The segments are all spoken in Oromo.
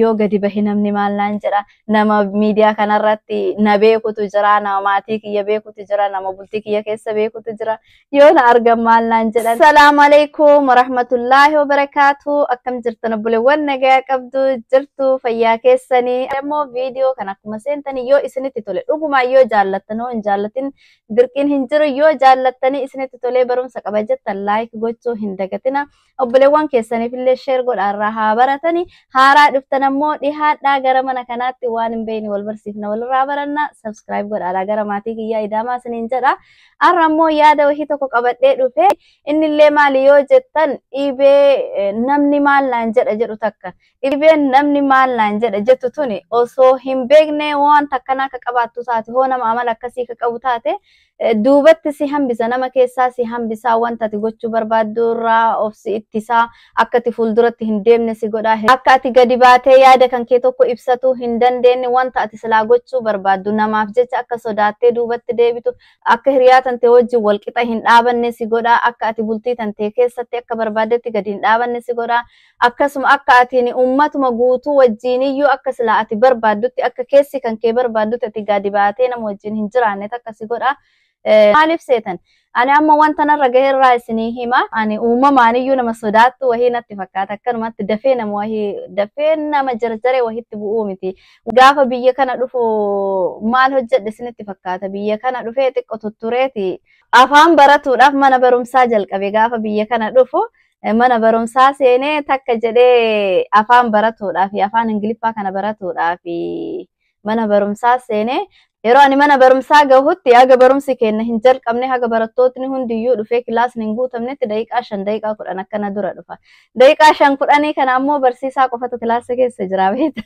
yoo gadi bahe namni maal naan jedha nama miidiyaa kanarratti na beekutu jira nama maatii kiyya beekutu jira nama bultii kiyya keessa beekutu jira yoo na argan maal naan jedha. Assalaamu alaykum warahmatullaahi wabarakaatu. Akkam jirtan obboleewwan nagaa qabdu jirtu fayyaa keessanii. Ammoo viidiyoo kan akkuma seentanii yoo isinitti tole dhuguma yoo jaallattan hin jaallatin dirqiin hin jiru yoo jaallattanii isinitti tolee barumsa qaba jettan like gochuu hin dagatina. Obboleewwan keessaniif illee share godhaarraa haa baratanii haaraa dhuftan ammoo dhihaadhaa gara mana kanaatti waan hin beekne wal barsiifna walirraa baranna subscribe godhaadhaa gara maatii kiyyaa idaamaa isiniin jedha. Har'a ammoo yaada wahii tokko qabadhee dhufe innillee maali yoo jettan dhibee namni maal naan jedha jedhu takka dhibeen namni maal naan jedha jettu tuni osoo hin beekne waan takkanaa akka qabaattu taate hoo nama amala akkasii akka qabu taate duubatti si hambisa nama keessaa si hambisaa wanta ati gochuu barbaaddu irraa of si ittisaa akka ati fuulduratti hin deemne si godhaa akka ati gadi baatee yaada kan kee tokko ibsatu hin dandeenye wanta ati silaa gochuu barbaaddu namaaf jecha akka sodaattee duubatti deebitu akka hiriyaa tantee wajjin walqixa hin dhaabanne si godhaa akka ati bultii tantee keessatti akka barbaadetti gadi hin dhaabanne si godhaa akkasuma akka ati ummatuma guutuu wajjiniyyuu akka silaa ati barbaaddutti akka keessi kan kee barbaaddutti ati gadi baatee nama wajjin hin jiraanne takka si godhaa. Maaliif seetan ani amma wanta narra gaheerraa isinii hima ani uumamaaniyyuu nama sodaattu wahii natti fakkaata akkanumatti dafee nama jarjaree wahitti bu'uu miti gaafa biyya kana dhufu maal hojjedhe isinitti fakkaata biyya kana dhufee xiqqoo tuttureeti afaan baratuudhaaf mana barumsaa jalqabe gaafa biyya kana dhufu mana barumsaa seenee takka jedhee afaan baratuudhaaf afaan ingiliffaa kana baratuudhaaf mana barumsaa seenee yeroo ani mana barumsaa gahutti haga barumsi kenna hin jalqabne haga barattootni hundiyyuu dhufee kilaasni hin guutamnetti daqiiqaa 5 daqiiqaa 10 akkana dura dhufa daqiiqaa 5-10 kana ammoo barsiisaa qofatu kilaasa keessa jira beekta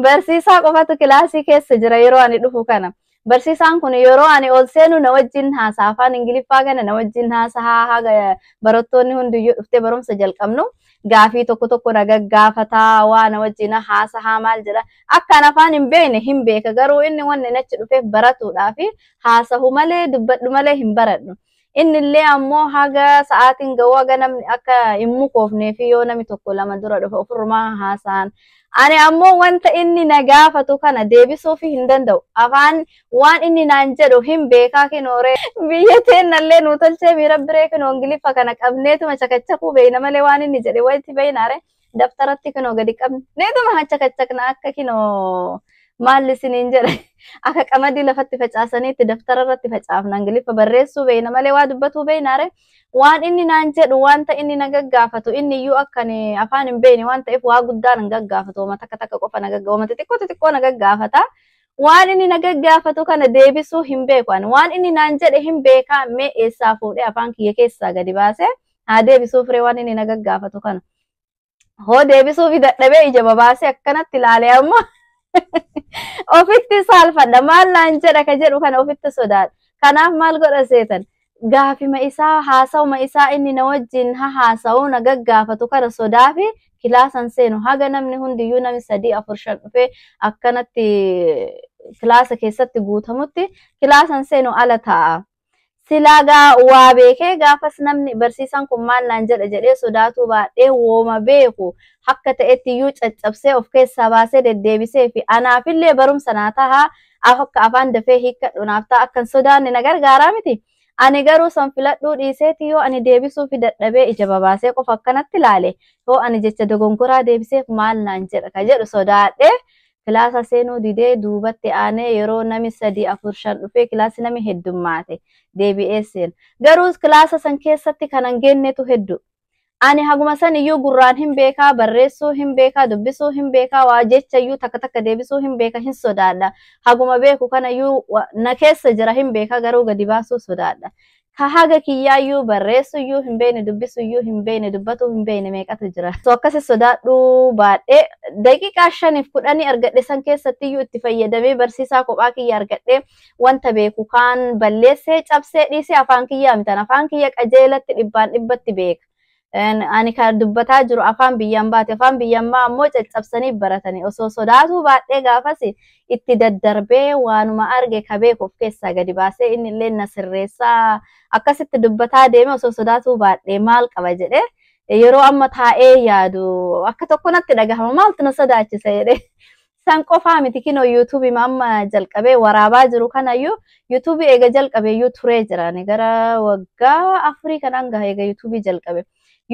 barsiisaa qofatu kilaasii keessa jira yeroo ani dhufu kana barsiisaan kun yeroo ani ol seenu na wajjin haasaa afaan ingiliffaa kana na wajjin haasaa haga barattoonni hundiyyuu dhuftee barumsa jalqabnu gaafii tokko na gaggaafataa waan wajjin haasaa maal jedha akka afaan hin beekne hin beeka garuu inni wanni nachi dhufeef baratuudhaaf haasahu malee dubbadhu malee hin baradhu innillee ammoo haga sa'aatiin ga'uu haga namni akka hin mukoofneef yoo namni tokko lama dura dhufe ofirrumaa haasaan ani ammoo wanta inni na gaafatu kana deebisuuf hin danda'u afaan waan inni naan jedhu hin beekaa kinoore biyya teennallee nu tolchee miira biree kinoo ingiliffa kana qabneetuma chakachakuu beeyna malee waan inni jedhe wayitti beeynaare daftaratti kinoo gadi qabne neetuma chakachakna akka kinoo maalli isiniin jedhe akka qamadii lafatti facaasaniitti daftara irratti facaafna ingiliffa barreessuu beeyna malee waa dubbatuu beeynaare waan inni naan jedhu wanta inni na gaggaafatu inni iyyuu akkan afaan hin beekne waan ta'eef waa guddaa na gaggaafatu wama takka qofa na gaggaafatu xixiqqoo na gaggaafata waan inni na gaggaafatu kana deebisuu hin beeku ani waan inni naan jedhe hin beekaa mee eessaa fuudhee afaan kiyya keessaa gadi baasee haa deebisuu firee waan inni na gaggaafatu kana hoo deebisuu fi dadhabee ija babaasee akkanatti ilaalee ammoo ofitti saalfadha maal naan jedha ka jedhu kana ofitti sodaadha kanaaf maal godha seetan gaafima isaa haasawuma isaa inni na wajjin haasa'uu na gaggaafatu kana sodaa fi kilaasan seenu haga namni hundiyyuu namni 3-4 dhufee akkanatti kilaasa keessatti guutamutti kilaasan seenu ala taa'a silaagaa waa beekee gaafas namni barsiisan kun maal naan jedha jedhee sodaatuu baadhee wooma beeku akka ta'etti iyyuu caccabsee of keessaa baasee deddeebisee fi anaafillee barumsa naa tahaa akka afaan dafee hiikkadhu naaf ta'a akkan sodaanne na gargaaraa miti ani garuu san filadhuu dhiiseeti yoo ani deebisuu fi dadhabee ija babaasee qofa akkanatti ilaale yoo ani jecha dogongoraa deebiseef maal naan jedha ka jedhu sodaadhee kilaasa seenuu didee duubatti aanee yeroo nami 3-4 dhufee kilaasi nami heddummaate deebi'ee seenu garuu kilaasa san keessatti kanan geennetu hedduu ani haguma san iyyuu gurraan hin beekaa barreessuu hin beekaa dubbisuu hin beekaa waa jecha iyyuu takka deebisuu hin beekaa hin sodaadha haguma beeku kana iyyuu na keessa jira hin beekaa garuu gadi baasuu sodaadha ka haga kiyyaa iyyuu barreessuu iyyuu hin beekne dubbisuu iyyuu hin beekne dubbatuu hin beekne meeqatu jira so akkasi sodaadhuu baadhee daqiiqaa 5-10 argadhe san keessatti iyyuu itti fayyadamee barsiisaa kophaa kiyya argadhe wanta beeku kaan balleessee cabsee dhiisee afaan kiyyaa mitan afaan kiyya qajeelatti 100% beeka ani kan dubbataa jiru afaan biyyaan baate afaan biyyaan baa ammoo caccabsanii baratanii osoo sodaatuu baadhee gaafas itti daddarbee waanuma arge ka beeku of keessaa gadi baasee inni illee na sirreessaa akkasitti dubbataa deeme osoo sodaatuu baadhee maal qaba jedhee yeroo amma taa'ee yaadu akka tokko natti dhagahama maaltu na sodaachisa jedhee san qofaa miti kinoo yuutuubii amma jalqabee waraabaa jiru kanayyuu yuutuubii eega jalqabeeyyuu turee jiraani gara waggaa afurii kan hanga eega yuutuubii jalqabe.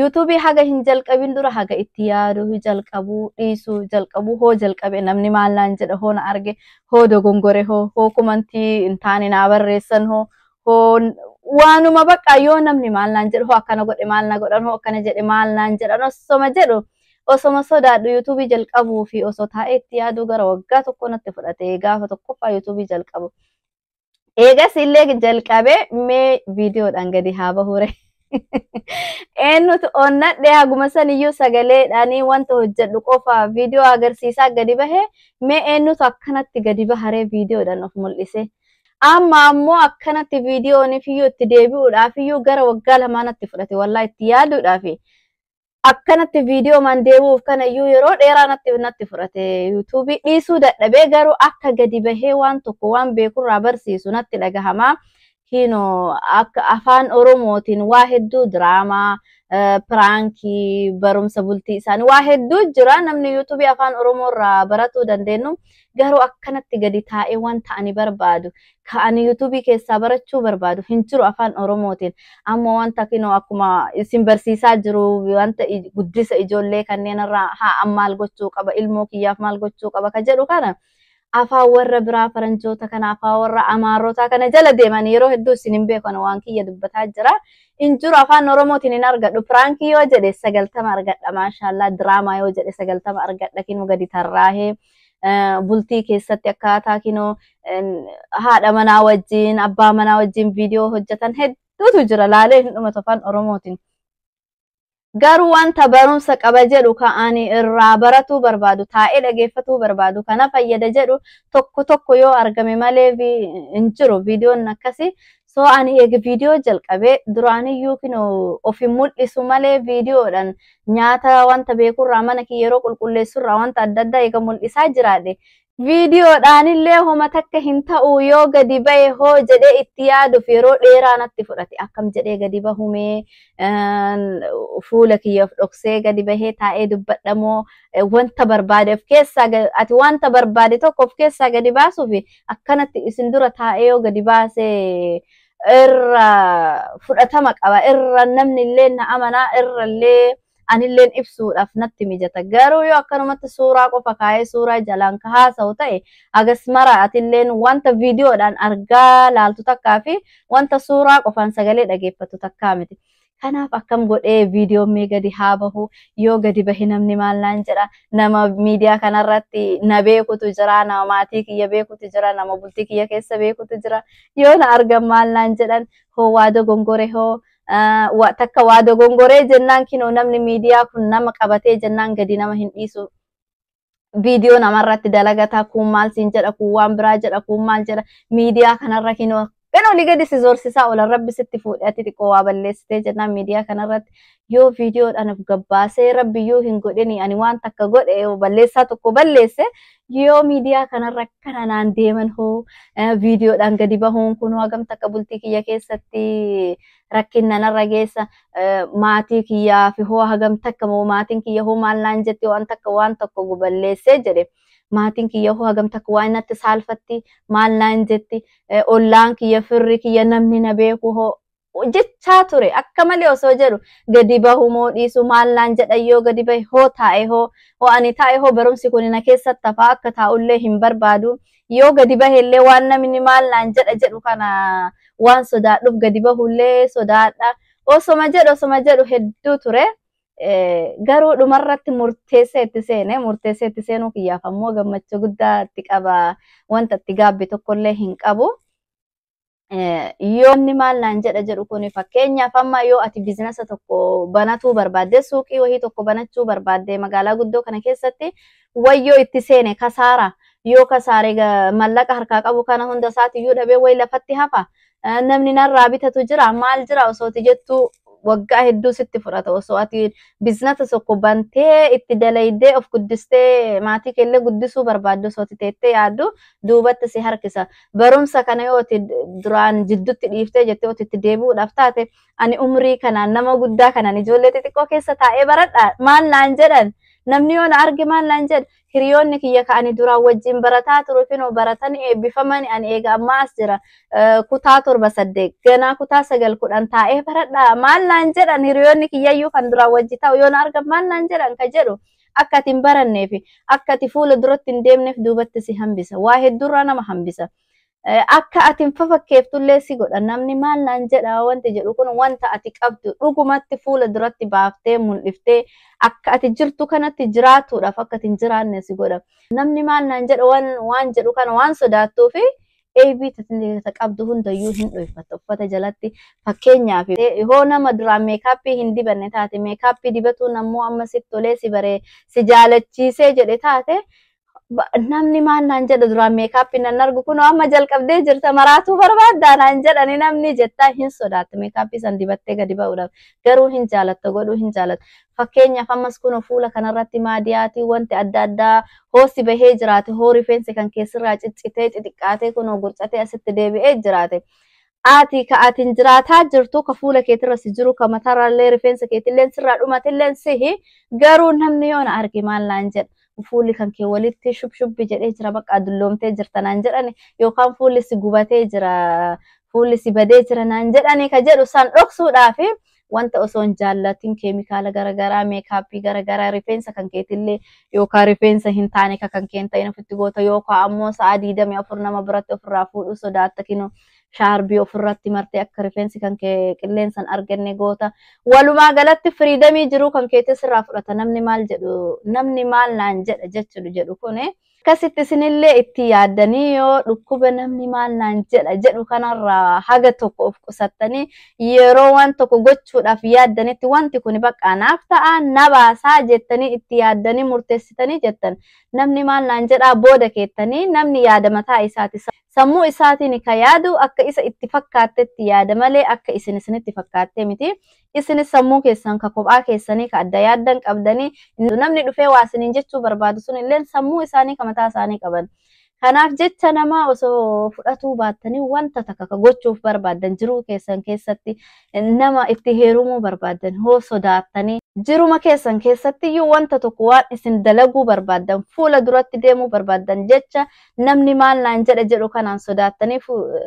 yuutuubii haga hin jalqabin dura haga itti yaadu jalqabuu dhiisuu jalqabuu hoo jalqabe namni maal naan jedha hoo na arge hoo dogongore hoo kumantii hin taane naa barreessan hoo waanuma bakka yoo namni maal naan jedhu hoo akkana godhe maal na godhan hoo akkana jedhe maal naan jedhan osoma jedhu osoma sodaadhu yuutuubii jalqabuu fi osoo taa'ee itti yaadu gara waggaa tokko natti fudhate gaafa tokkoffaa yuutuubii jalqabu. Eegas illee jalqabe mee viidiyoodhaan gadi haa bahure. Eenyutu onnadhee haguma saniyyuu sagaleedhaanii wanta hojjedhu qofa viidiyoo agarsiisaa gadi bahe mee eenyutu akkanatti gadi baharee viidiyoodhaan of mul'ise. Amma ammoo akkanatti viidiyooniif iyyuu itti deebi'uudhaaf iyyuu gara waggaa lamaa natti fudhate wallaa itti yaaduudhaaf akkanatti viidiyoo man deebi'uuf kana iyyuu yeroo dheeraa natti fudhate yuutuubii dhiisuu dadhabee garuu akka gadi bahee waan tokko waan beekurraa barsiisu natti dhagahama. Kino akka afaan oromootiin waa hedduu diraamaa piraankii barumsa bultii isaanii waa hedduu jira namni yuutuubii afaan oromoorraa baratuu dandeenyu garuu akkanatti gadi taa'ee wanta ani barbaadu ka'anii yuutuubii keessaa barachuu barbaadu hin jiru afaan oromootiin amma wanta kino akkuma isin barsiisaa jiru wanta guddisa ijoollee kanneen irraa haa maal gochuu qaba ilmoo kiyyaaf maal gochuu qaba ka jedhu kana afaan warra biraa faranjoota kana afaan warra amaarota kana jala deeman yeroo hedduu isin hin beekan waan kiyya dubbataa jira injiru afaan oromootiin hin argadhu piraankii yoo jedhe 90 argadha maashaallah diraamaa yoo jedhe 90 argadha kinu gadi tarraahee bultii keessatti akkaataa kinu haadha manaa wajjin abbaa manaa wajjin viidiyoo hojjetan hedduutu jira laalee hin dhumatu afaan oromootiin. Garuu wanta barumsa qaba jedhu ka'anii irraa baratuu barbaadu taa'ee dhageeffatuu barbaadu kana fayyada jedhu tokko yoo argame malee hin jiru viidiyoon akkasii soo ani eega viidiyoo jalqabee duraaniyyuu kino ofi mul'isu malee viidiyoodhaan nyaata wanta beekurraa mana kiyya yeroo qulqulleessurraa wanta adda addaa eega mul'isaa jiraadhe viidiyoodhaan illee homa takka hin ta'u yoo gadi bahe hoo jedhee itti yaaduuf yeroo dheeraa natti fudhate akkam jedhee gadi bahumee fuula kiyyaaf dhoksee gadi bahee taa'ee dubbadhamoo wanta barbaade of keessaa ati wanta barbaade tokko of keessaa gadi baasuuf akkanatti isin dura taa'ee yoo gadi baasee irra fudhatama qaba irra namni illee na amanaa irra illee anilleen ibsuudhaaf natti mijata garuu yoo akkanumatti suuraa qofa kaa'ee suuraa jalaan ka haasa'u ta'e agas mara atilleen wanta viidiyoodhaan argaa laaltu takkaa fi wanta suuraa qofaan sagalee dhageeffatu takkaa miti. Kanaaf akkam godhee viidiyoo mee gadi haa bahu yoo gadi bahe namni maal naan jedha nama miidiyaa kanarratti na beekutu jira nama maatii kiyya beekutu jira nama bultii kiyya keessa beekutu jira yoo na argan maal naan jedhan hoo waa dogongore hoo takka waa dogongoree jennaan kino namni miidiyaa kun nama qabatee jennaan gadi nama hin dhiisu viidiyoo namarratti dalagataa kun maal siin jedha kun waan biraa jedha kun maal jedha miidiyaa kanarra kino Benoli gadi si zorsisaa ola rabbi sitti fuudhati xiqqoo waa balleessitee jennaan miidiyaa kanarratti yoo viidiyoodhaan of gabbaasee rabbiyyuu hin godhini ani waan takka godhe balleessaa tokko balleesse yoo miidiyaa kanarra kana naan deeman hoo viidiyoodhaan gadi bahuun kun hagam takka bultii kiyya keessatti rakkinna narra geessa maatii kiyyaa fi hoo hagam takka moo maatiin kiyya hoo maal naan jetti waan takka waan tokko balleessee jedhe maatiin kiyya hoo hagam takka waan natti saalfatti maal naan jetti ollaan kiyya firri kiyya namni na beeku hoo jechaa ture akka malee osoo jedhu gadi bahu moo dhiisu maal naan jedha yoo gadi bahe hoo taa'e hoo ani taa'e hoo barumsi kun na keessatti hafaa akka taa'ullee hin barbaadu yoo gadi bahe illee waan namni maal naan jedhu kana waan sodaadhuuf gadi bahullee sodaadha osoma jedhu hedduu ture. Garuu dhumarratti murteessee itti seenuu kiyyaaf ammoo gammachuu guddaa itti qaba wanta itti gaabbi tokkollee hin qabu. Yoo inni maal naan jedhu kun fakkeenyaaf amma yoo ati biizinasa tokko banatuu barbaadde suuqii wahii tokko banachuu barbaadde magaalaa guddoo kana keessatti wayyoo itti seene kasaara yoo kasaare mallaqa harkaa qabu kana hunda isaatiyyuu dhabee wayi lafatti hafa namni narraa bitatu jira maal jira osooti jettuu waggaa hedduu sitti fudhata osoo ati biizinasa tokko bantee itti dalaydee of guddistee maatii keellee guddisuu barbaaddu osoo ati teettee yaaddu duubatti si harkisa. Barumsa kana yoo ati duraan jidduutti dhiiftee jettee yoo itti deebi'uudhaaf taate ani umrii kanaan nama guddaa kanaan ijoollee xixiqqoo keessa taa'ee baradha maal naan jedhan namni yoo na arge maal naan jedha hiriyoonni kiyya ka'anii duraan wajjin barataa turu finoo baratanii eebbifamanii ani eega amma as jira kutaa 7-8 ganaa kutaa 9-10 taa'ee baradha maal naan jedhan hiriyoonni kiyyayyuu kan duraan wajji ta'u yoo na argan maal naan jedhan ka jedhu akka ati hin baranneef akka ati fuula duratti hin deemneef duubatti si hambisa waa hedduurraa nama hambisa. Akka ati hin fafakkeeftullee si godha namni maal naan jedha wanti jedhu kun wanta ati qabdu dhugumatti fuula duratti baaftee mul'iftee akka ati jirtu kanatti jiraatuudhaaf akka ati hin jiraanne si godha. Namni maal naan jedha waan jedhu kana waan sodaattuuf eebii tati qabdu hundayyuu hin dhooffatta uffata jalatti fakkeenyaaf yoo nama duraan meekaappii hin dibanne taate meekaappii dibatuun ammoo amma sitti tolee si baree si jaalachiisee jedhe taate namni maal naan jedha duraan meekaappii nan argu kun amma jalqabdee jirta maraatuu barbaaddaa naan jedhani namni jettaa hin sodaatte meekaappii san dibattee gadi ba'uudhaaf garuu hin jaalatta godhuu hin jaalatta. Fakkeenyaaf ammas kun fuula kanarratti maadiyaatii wanti adda addaa hoosi bahee jiraate hoo rifeensi kan keessirraa ciccitee xixiqqaatee kun gurcatee asitti deebi'ee jiraate. Ati ka atin jiraataa jirtu ka fuula keetirra si jiru ka mataarraallee rifeensa keetillee sirraa dhumatillee sihi garuu namni yoo na arge maal naan jedha. Fuulli kan kee walitti shubshubbi jedhee jira bakka dulloomtee jirta naan jedhani yookaan fuulli si gubatee jira fuulli si badee jira naan jedhani ka jedhu san dhoksuudhaaf wanta osoo hin jaallatin keemikaala garagaraa meekaappii garagaraa rifeensa kan keetillee yookaan rifeensa hin taane kan keen ta'in ofitti goota yookaan ammoo sa'a 24 nama biratti ofirraa fuudhu sodaatta kinoo shaarbii ofirratti martee akka rifeensi kan kee qilleensan arganne goota walumaa galatti firiidamii jiru kan keetti sirraa fudhata namni maal jedhu namni maal naan jedha jechuudha jedhu kuni akkasitti isinillee itti yaaddanii yoo dhukkuba namni maal naan jedha jedhu kanarraa haga tokko of qusattanii yeroo waan tokko gochuudhaaf yaaddanitti wanti kun bakka naaf ta'a na baasaa jettanii itti yaaddanii murteessitanii jettan namni maal naan jedhaa booda keettanii namni yaada mataa isaati sammuu isaatiin ka yaadu akka isa itti fakkaattetti yaada malee akka isinitti fakkaattee miti isinis sammuu keessan ka kophaa keessanii ka adda yaaddan qabdanii namni dhufee waa isiniin jechuu barbaadu sun illee sammuu isaanii ka mataa isaanii qaban. Kanaaf jecha nama osoo fudhatuu baattanii wanta takka ka gochuuf barbaadan jiruu keessan keessatti nama itti heerumuu barbaadan hoo sodaattanii jiruma keessan keessatti iyyuu wanta tokko waan isin dalaguu barbaadan fuula duratti deemuu barbaadan jecha namni maal naan jedha jedhu kanaan sodaattanii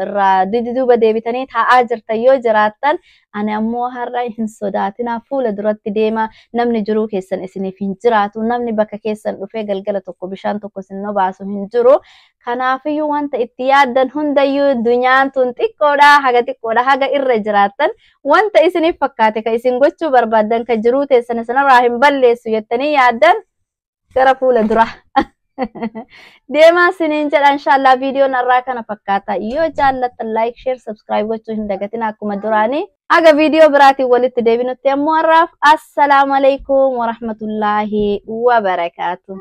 irraa duuba deebitanii taa'aa jirtan yoo jiraattan ani ammoo har'a hin sodaatinaa fuula duratti deema namni jiruu keessan isiniif hin jiraatu namni bakka keessan dhufee galgala tokko bishaan tokko isin baasu hin jiru. Kanaafiyyuu wanta itti yaaddan hundayyuu dunyaan tun xiqqoodha haga irra jiraattan wanta isiniif fakkaate ka isin gochuu barbaadan ka jiruu teessan sanarraa hin balleessu jettanii yaaddan gara fuula dura deemaa isiniin jedha inshallah viidiyoon irraa kana fakkaata yoo jaallattan like share subscribe gochuu hin dagatin akkuma duraanii haga viidiyoo biraatiin walitti deebinutti ammoo har'aaf assalaamu alaykum wa rahmatullaahi wa barakaatuh.